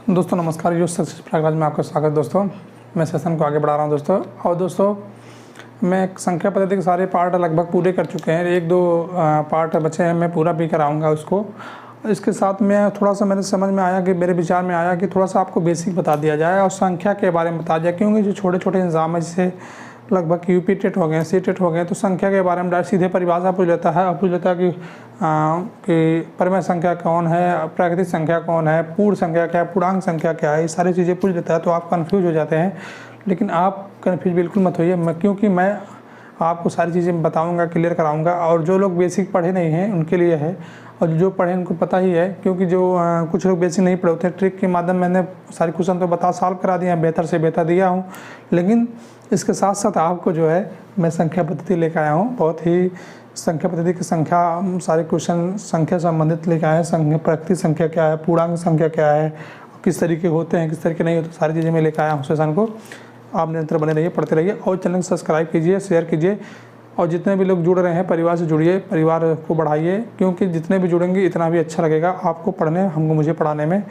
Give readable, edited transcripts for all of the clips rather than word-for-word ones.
दोस्तों नमस्कार, योग सक्सेस प्रयागराज में आपका स्वागत। दोस्तों मैं सेशन को आगे बढ़ा रहा हूं दोस्तों। और दोस्तों मैं संख्या पद्धति के सारे पार्ट लगभग पूरे कर चुके हैं, एक दो पार्ट बचे हैं, मैं पूरा भी कराऊंगा उसको। इसके साथ में थोड़ा सा मेरे समझ में आया कि मेरे विचार में आया कि थोड़ा सा आपको बेसिक बता दिया जाए और संख्या के बारे में बता दिया, क्योंकि जो छोटे छोटे एग्जाम है जैसे लगभग यूपी टेट हो गए, सी टेट हो गए, तो संख्या के बारे में डायरेक्ट सीधे परिभाषा पूछ लेता है और पूछ लेता है कि परिमेय संख्या कौन है, प्राकृतिक संख्या कौन है, पूर्ण संख्या क्या है, पूर्णांक संख्या क्या है, ये सारी चीज़ें पूछ लेता है। तो आप कन्फ्यूज हो जाते हैं, लेकिन आप कन्फ्यूज बिल्कुल मत होइए, क्योंकि मैं आपको सारी चीज़ें बताऊंगा, क्लियर कराऊंगा। और जो लोग बेसिक पढ़े नहीं हैं उनके लिए है, और जो पढ़े उनको पता ही है, क्योंकि जो कुछ लोग बेसिक नहीं पढ़े होते हैं, ट्रिक के माध्यम मैंने सारे क्वेश्चन तो सॉल्व करा दिए हैं, बेहतर से बेहतर दिया हूँ। लेकिन इसके साथ साथ आपको जो है मैं संख्या पद्धति लेकर आया हूँ, बहुत ही संख्या पद्धति की संख्या सारे क्वेश्चन संख्या संबंधित लेकर आए हैं। संख्या प्राकृतिक संख्या क्या है, पूर्णांक संख्या क्या है, किस तरीके होते हैं, किस तरीके नहीं होते, सारी चीज़ें मैं लेकर आया हूँ सेशन को। आप निरंतर बने रहिए, पढ़ते रहिए और चैनल को सब्सक्राइब कीजिए, शेयर कीजिए। और जितने भी लोग जुड़ रहे हैं परिवार से जुड़िए, परिवार को बढ़ाइए, क्योंकि जितने भी जुड़ेंगे इतना भी अच्छा लगेगा आपको पढ़ने, हमको मुझे पढ़ाने में।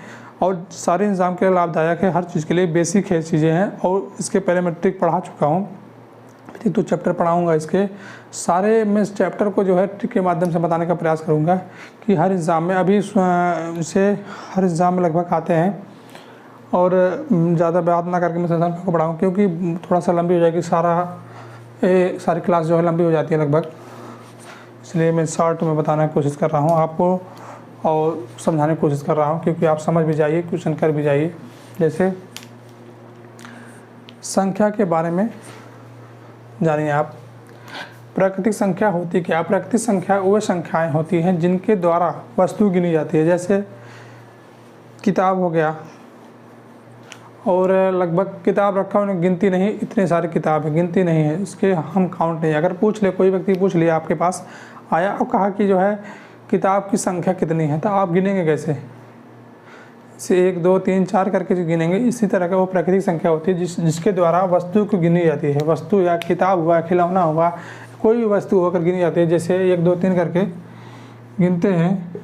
और सारे एग्ज़ाम के लिए लाभदायक है, हर चीज़ के लिए बेसिक है चीज़ें हैं। और इसके पहले मैं ट्रिक पढ़ा चुका हूँ, ट्रिक तो चैप्टर पढ़ाऊँगा इसके सारे। मैं इस चैप्टर को जो है ट्रिक के माध्यम से बताने का प्रयास करूँगा कि हर एग्ज़ाम में अभी इसे हर एग्ज़ाम में लगभग आते हैं। और ज़्यादा बात ना करके मैं सेशन को पढ़ाऊँ, क्योंकि थोड़ा सा लंबी हो जाएगी, सारी क्लास जो है लंबी हो जाती है लगभग, इसलिए मैं शॉर्ट में बताने की कोशिश कर रहा हूँ आपको और समझाने की कोशिश कर रहा हूँ, क्योंकि आप समझ भी जाइए, क्वेश्चन कर भी जाइए। जैसे संख्या के बारे में जानिए आप। प्राकृतिक संख्या होती क्या? प्राकृतिक संख्या वो संख्याएं होती हैं जिनके द्वारा वस्तु गिनी जाती है। जैसे किताब हो गया, और लगभग किताब रखा उन्हें गिनती नहीं, इतने सारे किताब है, गिनती नहीं है, इसके हम काउंट नहीं। अगर पूछ ले कोई व्यक्ति, पूछ लिया आपके पास आया और कहा कि जो है किताब की संख्या कितनी है, तो आप गिनेंगे कैसे? इसे 1 2 3 4 करके जो गिनेंगे, इसी तरह का वो प्राकृतिक संख्या होती है जिसके द्वारा वस्तु को गिनी जाती है। वस्तु या किताब हुआ, खिलौना हुआ, कोई भी वस्तु होकर गिनी जाती है। जैसे 1 2 3 करके गिनते हैं,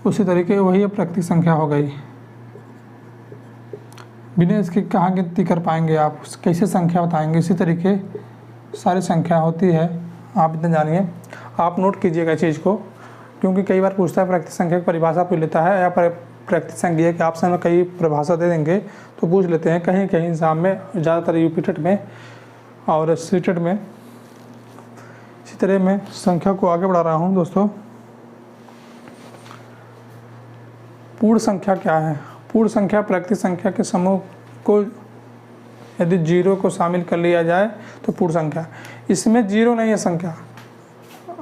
उसी तरीके वही प्राकृतिक संख्या हो गई। बिना इसकी कहाँ गिनती कर पाएंगे आप, कैसे संख्या बताएंगे? इसी तरीके सारी संख्या होती है, आप इतना जानिए। आप नोट कीजिएगा चीज़ को, क्योंकि कई बार पूछता है प्राकृतिक संख्या की परिभाषा पूछ लेता है, या प्राकृतिक संख्या के ऑप्शन में कई परिभाषा दे देंगे तो पूछ लेते हैं कहीं कहीं एग्जाम में, ज़्यादातर यूपी टेट में और सी टेट में। इसी तरह मैं संख्या को आगे बढ़ा रहा हूँ दोस्तों। पूर्ण संख्या क्या है? पूर्ण संख्या प्राकृतिक संख्या के समूह को यदि 0 को शामिल कर लिया जाए तो पूर्ण संख्या। इसमें 0 नहीं है संख्या,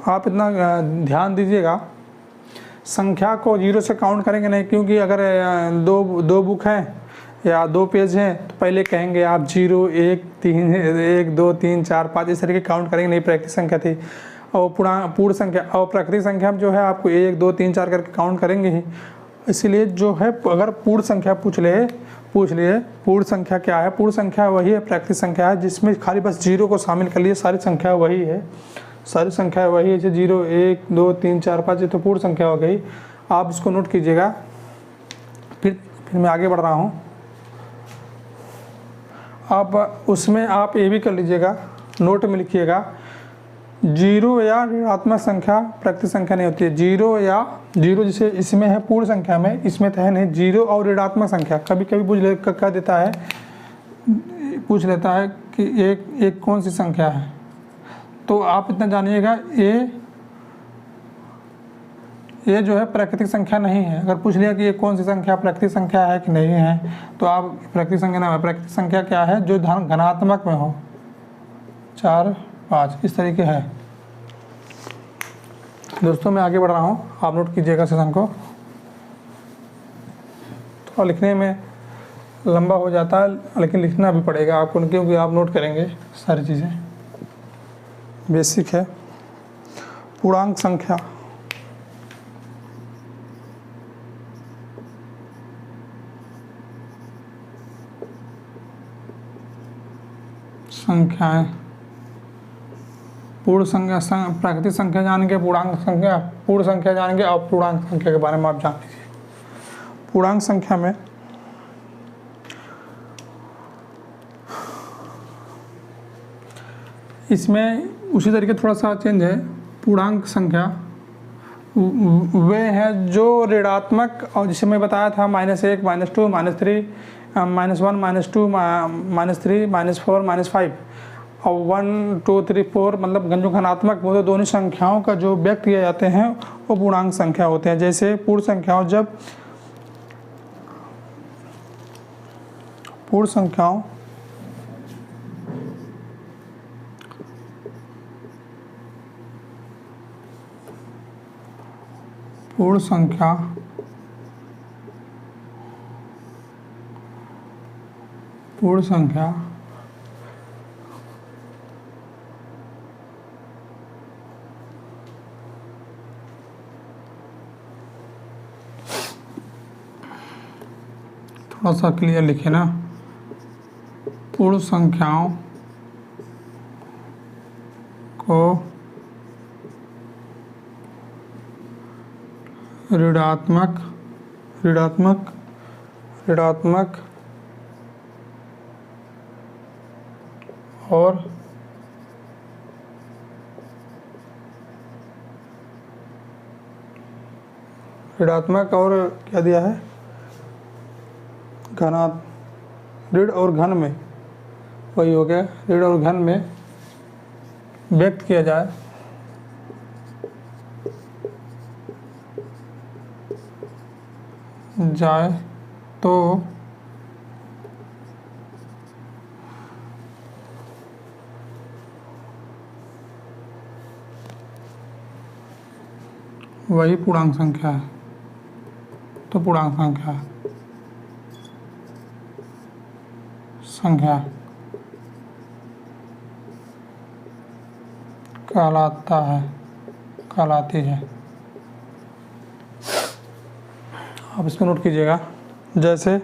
आप इतना ध्यान दीजिएगा। संख्या को 0 से काउंट करेंगे नहीं, क्योंकि अगर दो बुक हैं या 2 पेज हैं तो पहले कहेंगे आप 0 1 3 1 2 3 4 5 इस तरीके काउंट करेंगे नहीं, प्राकृतिक संख्या थी। और पूर्ण संख्या और प्राकृतिक संख्या में जो है आपको 1 2 3 4 करके काउंट करेंगे ही। इसीलिए जो है अगर पूर्ण संख्या पूछ लिए पूर्ण संख्या क्या है? पूर्ण संख्या वही है प्राकृतिक संख्या है जिसमें खाली बस 0 को शामिल कर लिए, सारी संख्या वही है, सारी संख्या वही है। जैसे 0 1 2 3 4 5 ये तो पूर्ण संख्या हो गई, आप इसको नोट कीजिएगा। फिर मैं आगे बढ़ रहा हूँ। आप उसमें आप ये भी कर लीजिएगा, नोट में लिखिएगा, 0 या ऋणात्मक संख्या प्राकृतिक संख्या नहीं होती है। 0 जैसे इसमें है पूर्ण संख्या में, इसमें तो है नहीं। 0 और ऋणात्मक संख्या कभी कभी पूछ लेता है कि एक कौन सी संख्या है, तो आप इतना जानिएगा ये जो है प्राकृतिक संख्या नहीं है। अगर पूछ लिया कि ये कौन सी संख्या प्राकृतिक संख्या है कि नहीं है, तो आप प्राकृतिक संख्या नाम है। प्राकृतिक संख्या क्या है? जो धनात्मक में हो, 4 5 इस तरीके है। दोस्तों मैं आगे बढ़ रहा हूँ, आप नोट कीजिएगा सेशन को। तो लिखने में लंबा हो जाता है, लेकिन लिखना भी पड़ेगा आपको, क्योंकि आप नोट करेंगे सारी चीज़ें। बेसिक है। पूर्णांक संख्या, संख्याएं, पूर्ण संख्या, प्राकृतिक संख्या जान के पूर्णांक संख्या, पूर्ण संख्या जान के और पूर्णांक संख्या के बारे में आप जान लीजिए। पूर्णांक संख्या में इसमें उसी तरीके थोड़ा सा चेंज है। पूर्णांक संख्या वे है जो ऋणात्मक, और जिसे मैं बताया था -1, -2, -3, -1, -2, -3, -4, -5 और 1, 2, 3, 4 मतलब जो घनात्मक वो तो दोनों संख्याओं का जो व्यक्त किए जाते हैं वो पूर्णांक संख्या होते हैं। जैसे पूर्ण संख्याओं पूर्ण संख्या थोड़ा सा क्लियर लिखे ना। पूर्ण संख्याओं को ऋणात्मक और क्या दिया है, ऋण और घन में, वही हो गया, ऋण और घन में व्यक्त किया जाए तो वही पूर्णांक संख्या है। तो पूर्णांक संख्या कहलाती है। आप इसको नोट कीजिएगा। जैसे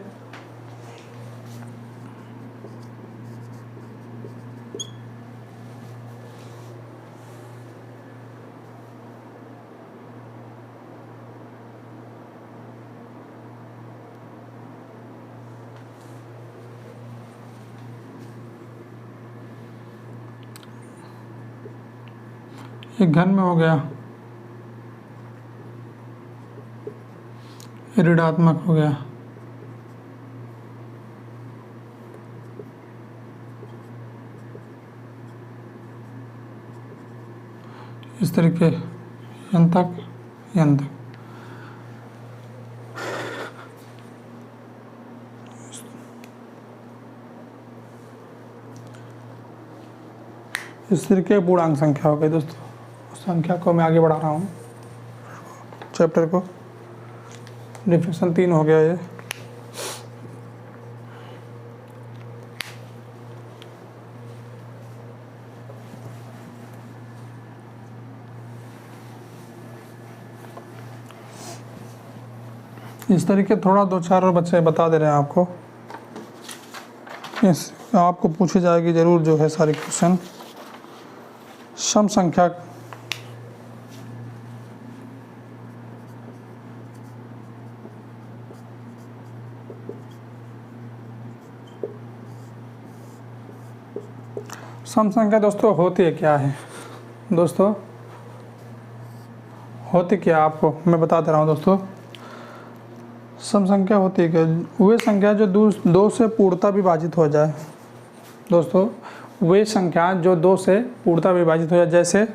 एक घन में हो गया, ऋणात्मक हो गया, इस तरीके n तक। इस तरीके पूर्णांक संख्या हो गई दोस्तों। संख्या को मैं आगे बढ़ा रहा हूँ, चैप्टर को। डिफिनेशन 3 हो गया ये। इस तरीके थोड़ा 2-4 और बच्चे बता दे रहे हैं आपको। आपको पूछी जाएगी जरूर जो है सारी क्वेश्चन। सम संख्या सम संख्या दोस्तों होती है क्या है? दोस्तों होती क्या, आपको मैं बता दे रहा हूँ दोस्तों। सम संख्या होती है क्या? वे संख्या जो 2 से पूर्णतः विभाजित हो जाए। दोस्तों वे संख्या जो 2 से पूर्णतः विभाजित हो जाए, जैसे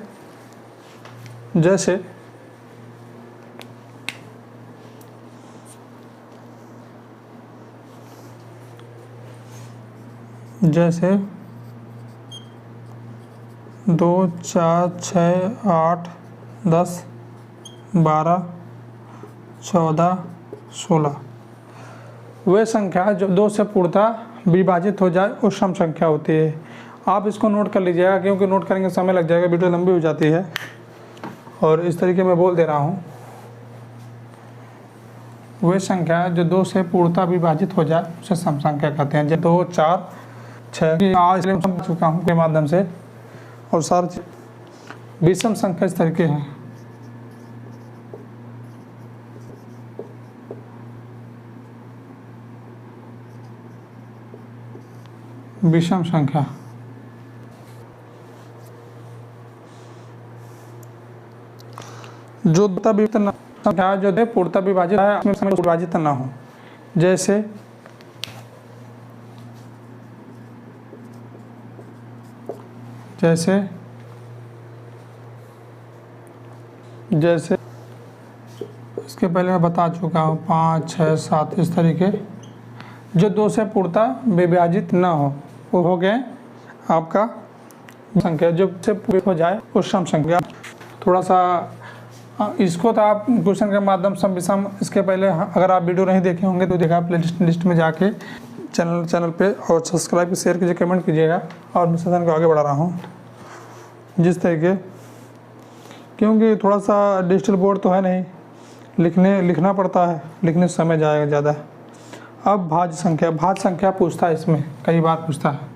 जैसे 2, 4, 6, 8, 10, 12, 14, 16 वे संख्या जो 2 से पूर्णतः विभाजित हो जाए वो सम संख्या होती है। आप इसको नोट कर लीजिएगा, क्योंकि नोट करेंगे समय लग जाएगा, वीडियो लंबी हो जाती है। और इस तरीके मैं बोल दे रहा हूँ, वे संख्या जो 2 से पूर्णतः विभाजित हो जाए उसे सम संख्या कहते हैं। जैसे 2, 4, 6 आज समझ चुका हूँ के माध्यम से, और सारी विषम संख्या इस तरीके हैं। विषम संख्या। जो संख्या जो है पूर्णतः विभाजित है, उसमें विभाजित ना हो। जैसे जैसे जैसे इसके पहले मैं बता चुका हूँ 5, 6, 7 इस तरीके जो 2 से पूर्णतः विभाजित ना हो वो हो गए आपका संख्या। जो से पूरी हो जाए वो सम संख्या। थोड़ा सा इसको तो आप क्वेश्चन के माध्यम सम विषम इसके पहले अगर आप वीडियो नहीं देखे होंगे तो देखा प्ले लिस्ट में जाके चैनल पे और सब्सक्राइब शेयर कीजिए, कमेंट कीजिएगा। और मैं सेशन को आगे बढ़ा रहा हूँ जिस तरीके, क्योंकि थोड़ा सा डिजिटल बोर्ड तो है नहीं, लिखना पड़ता है, लिखने से समय जाएगा ज़्यादा। अब भाज्य संख्या पूछता है, इसमें कई बार पूछता है।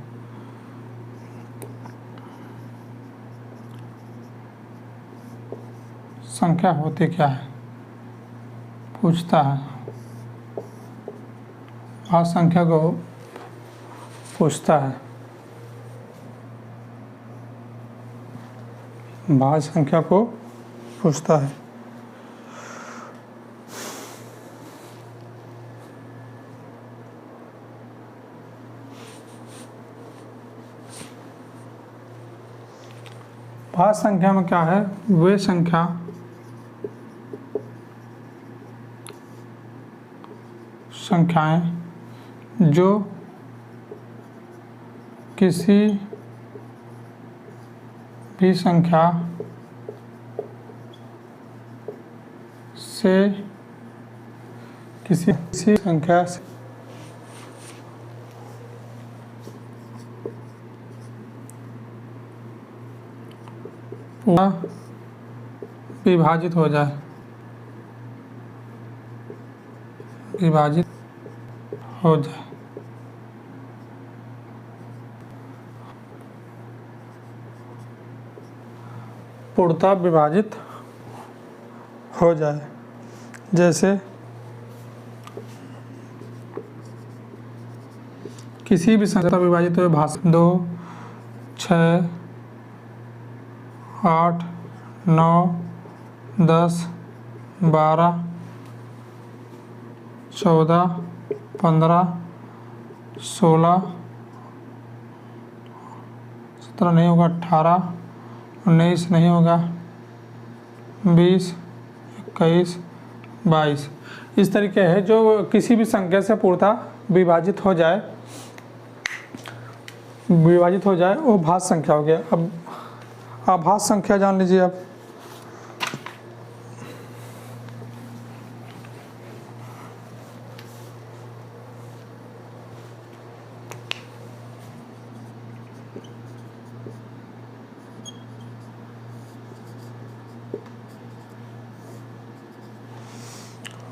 संख्या होती क्या है पूछता है, भाज्य संख्या को पूछता है। भाज्य संख्या को पूछता है। भाज्य संख्या में क्या है, वे संख्याएं जो किसी भी संख्या से किसी संख्या से विभाजित हो जाए, विभाजित हो जाए। पूर्णतः विभाजित हो जाए। जैसे किसी भी संख्या विभाजित हुए भाज्य 2, 6, 8, 9, 10, 12, 14, 15, 16, 17 नहीं होगा, 18, 19 नहीं होगा, 20, 21, 22 इस तरीके है। जो किसी भी संख्या से पूर्णतः विभाजित हो जाए वो भाज्य संख्या हो गया। अब अभाज्य संख्या जान लीजिए आप।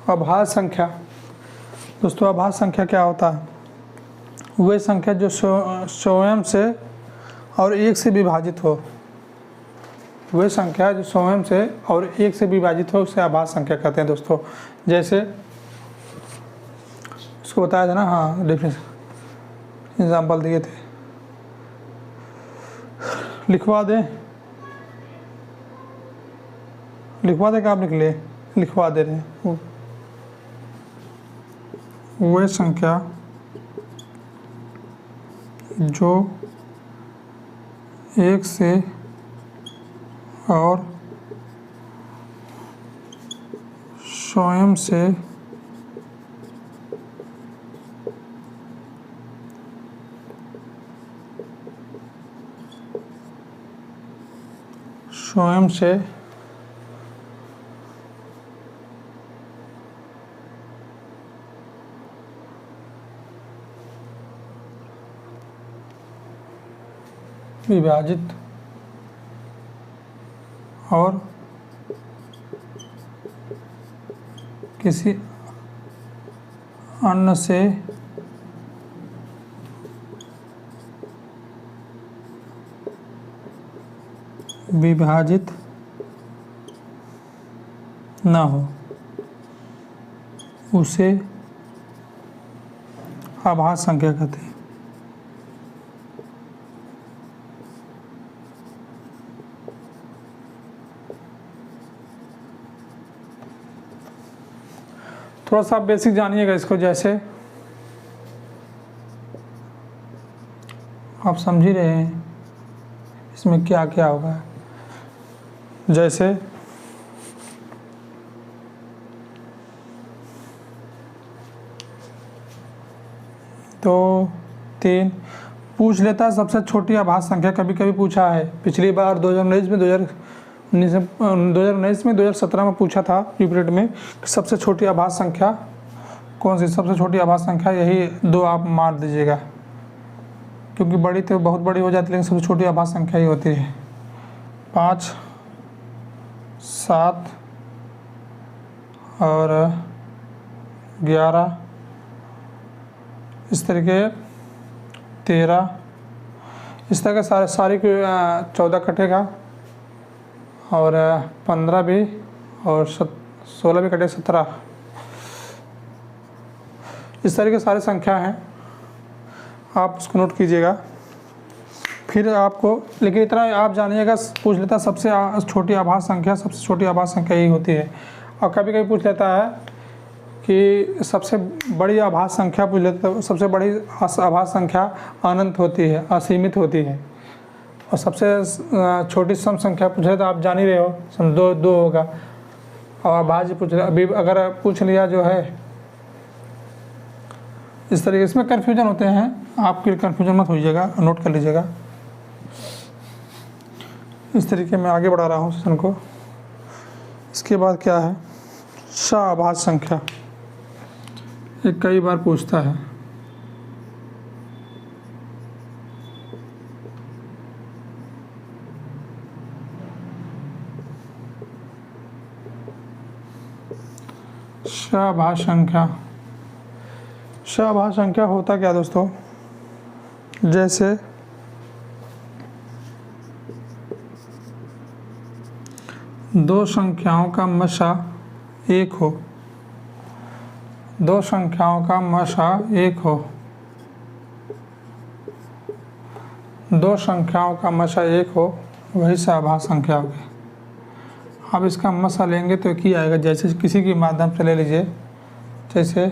अभाज्य संख्या दोस्तों, अभाज्य संख्या क्या होता है, वे संख्या जो स्वयं से और 1 से विभाजित हो। वे संख्या जो स्वयं से और 1 से विभाजित हो उसे अभाज्य संख्या कहते हैं दोस्तों। जैसे उसको बताया था ना, हाँ डेफिनेशन एग्जाम्पल दिए थे, लिखवा दें क्या आप लिख ले, लिखवा दे रहे हैं। वे संख्या जो 1 से और स्वयं से विभाजित और किसी अन्य से विभाजित ना हो उसे अभाज्य संख्या कहते हैं। थोड़ा सा आप बेसिक जानिएगा इसको, जैसे आप समझ ही रहे हैं इसमें क्या क्या होगा। जैसे 2 3 पूछ लेता है सबसे छोटी आभास संख्या। कभी कभी पूछा है, पिछली बार 2019 में 2017 में पूछा था यूपीटेट में, सबसे छोटी आभास संख्या कौन सी। सबसे छोटी आभास संख्या यही 2 आप मार दीजिएगा, क्योंकि बड़ी तो बहुत बड़ी हो जाती है, लेकिन सबसे छोटी आभास संख्या ही होती है। 5 7 और 11, इस तरीके 13, इस तरह के सारी 14 कटेगा, और 15 भी, और 16 भी कटे, 17। इस तरह के सारे संख्या हैं, आप उसको नोट कीजिएगा। फिर आपको, लेकिन इतना आप जानिएगा, पूछ लेता सबसे छोटी आभास संख्या, सबसे छोटी आभास संख्या ही होती है। और कभी कभी पूछ लेता है कि सबसे बड़ी आभास संख्या पूछ लेता है, सबसे बड़ी आभास संख्या अनंत होती है, असीमित होती है। और सबसे छोटी सम संख्या पूछे तो आप जान ही रहे हो, सम 2 होगा। और अभाज्य पूछ रहे, अभी अगर पूछ लिया जो है इस तरीके, इसमें कन्फ्यूजन होते हैं, आपके कन्फ्यूजन मत होइएगा, नोट कर लीजिएगा। इस तरीके में आगे बढ़ा रहा हूँ सेशन को। इसके बाद क्या है, आभास संख्या, ये कई बार पूछता है। आभास संख्या, आभास संख्या होता क्या दोस्तों, जैसे दो संख्याओं का मसा 1 हो, 2 संख्याओं का मसा 1 हो, 2 संख्याओं का मसा 1 हो, वही आभास संख्या होगी। अब इसका मसा लेंगे तो क्या आएगा, जैसे किसी के माध्यम से ले लीजिए, जैसे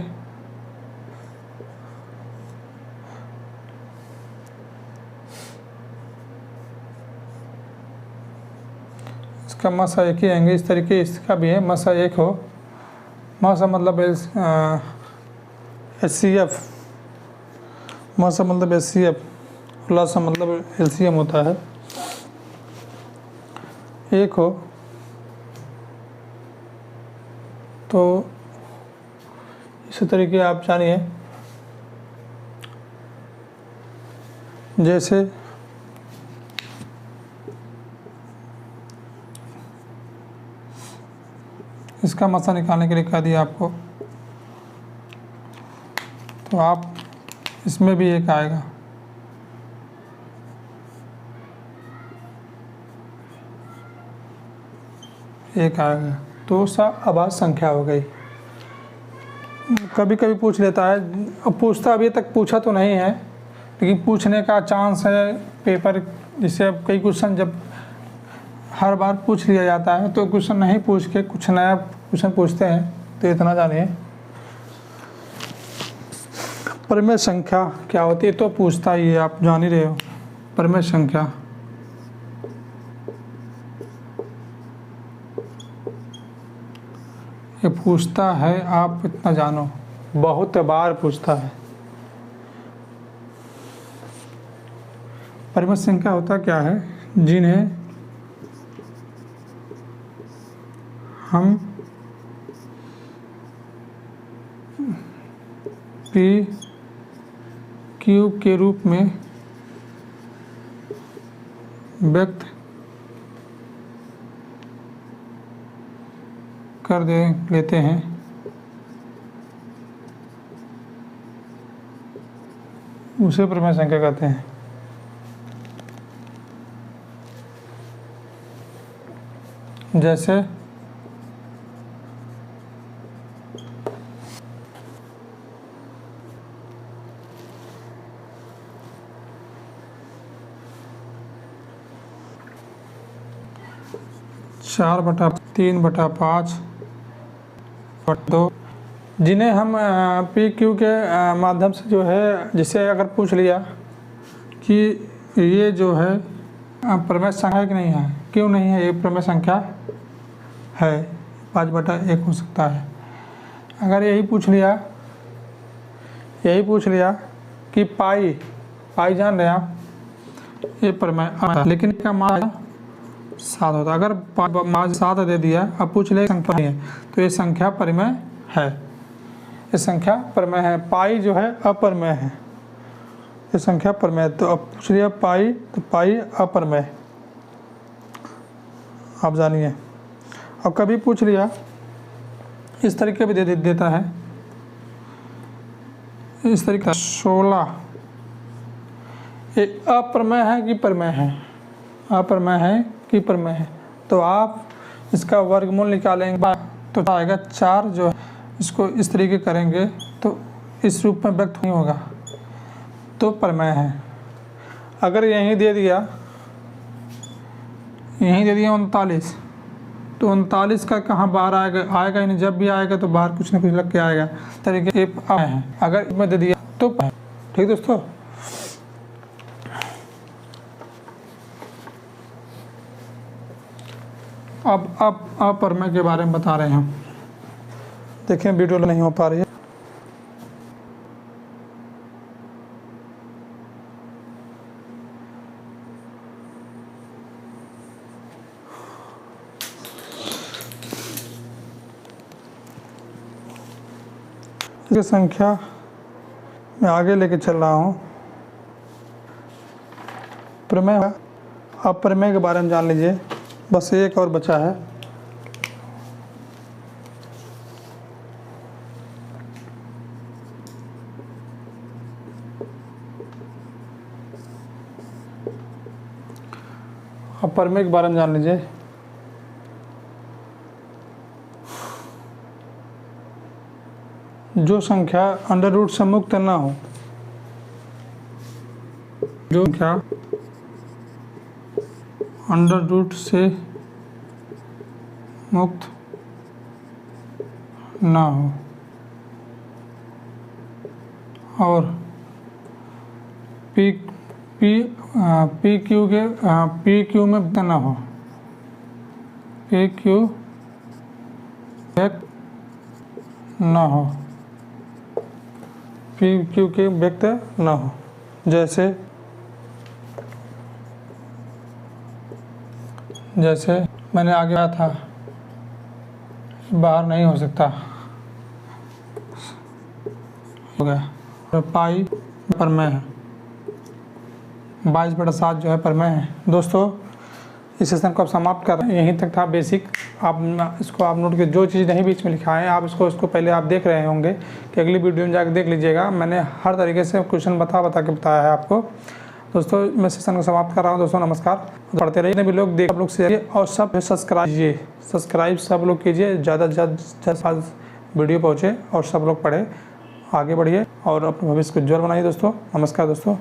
इसका मसा 1 ही आएंगे। इस तरीके इसका भी है, मसा 1 हो, मसा मतलब HCF, मसा मतलब HCF, खुलासा मतलब LCM होता है। 1 हो तो इसी तरीके आप जानिए, जैसे इसका मसा निकालने के लिए कह दिया आपको, तो आप इसमें भी 1 आएगा। एक आएगा, तो आभास संख्या हो गई। कभी कभी पूछ लेता है, अब पूछता अभी तक पूछा तो नहीं है, लेकिन पूछने का चांस है पेपर। जैसे अब कई क्वेश्चन जब हर बार पूछ लिया जाता है, तो क्वेश्चन नहीं पूछ के कुछ नया क्वेश्चन पूछते हैं। तो इतना जानिए, परिमेय संख्या क्या होती है, तो पूछता ही है, आप जान ही रहे हो। परिमेय संख्या ये पूछता है, आप इतना जानो, बहुत बार पूछता है। परिमेय संख्या होता क्या है, जिन्हें हम पी क्यूब के रूप में व्यक्त कर लेते हैं, उसे परिमेय संख्या कहते हैं। जैसे चार बटा 3/5/2 जिन्हें हम पी क्यू के माध्यम से जो है, जिससे अगर पूछ लिया कि ये जो है प्रमेय संख्या है कि नहीं है, क्यों नहीं है, ये प्रमेय संख्या है, 5/1 हो सकता है। अगर यही पूछ लिया कि पाई जान रहे आप, ये प्रमेय, लेकिन इसका मान 7 होता। अगर मान 7 दे दिया, अब पूछ ले संख्या नहीं है, तो ये संख्या परिमेय है, ये संख्या परिमेय है। पाई जो है अपरिमेय है, ये संख्या परिमेय। तो अब पूछ लिया पाई, तो पाई अपरिमेय, आप जानिए। अब कभी पूछ लिया इस तरीके भी देता है, इस तरीके 16, ये अप्रमेय है कि प्रमेय है, अप्रमेय है कि प्रमेय है। तो आप इसका वर्गमूल निकालेंगे तो आएगा 4, जो है इसको इस तरीके करेंगे तो इस रूप में व्यक्त नहीं होगा, तो प्रमेय है। अगर यहीं दे दिया 39, तो 39 का कहाँ बाहर आएगा ही नहीं, जब भी आएगा तो बाहर कुछ ना कुछ लग के आएगा, तरीके है। अगर इसमें दे दिया तो ठीक दोस्तों। अब अप्रमेय के बारे में बता रहे हैं हम। देखें वीडियो नहीं हो पा रही है। इसकी संख्या मैं आगे लेके चल रहा हूँ। प्रमेय, अप्रमेय के बारे में जान लीजिए, बस एक और बचा है। अप्रमेय के बारे में जान लीजिए। जो संख्या अंडर रूट से मुक्त ना हो, जो संख्या अंडर रूट से मुक्त ना हो और पी क्यू में ना हो, पी क्यू ना हो, पी क्यू के व्यक्त ना हो। जैसे मैंने आगे कहा था, बाहर नहीं हो सकता, हो गया। तो पाई प्रमेय है, 22/7 जो है प्रमेय है। दोस्तों इस सेशन को आप समाप्त कर रहे हैं, यहीं तक था बेसिक। आप इसको आप नोट के, जो चीज़ नहीं बीच में लिखा है आप इसको पहले आप देख रहे होंगे कि अगली वीडियो में जाकर देख लीजिएगा। मैंने हर तरीके से क्वेश्चन बता के बताया है आपको। दोस्तों मैं सेशन को समाप्त कर रहा हूँ। दोस्तों नमस्कार। पढ़ते रहिए, भी लोग देख, आप लोग शेयर और सब सब्सक्राइब सब लोग कीजिए, ज़्यादा से ज़्यादा वीडियो पहुँचे और सब लोग पढ़े, आगे बढ़िए और अपने भविष्य को उज्ज्वल बनाइए। दोस्तों नमस्कार। दोस्तों।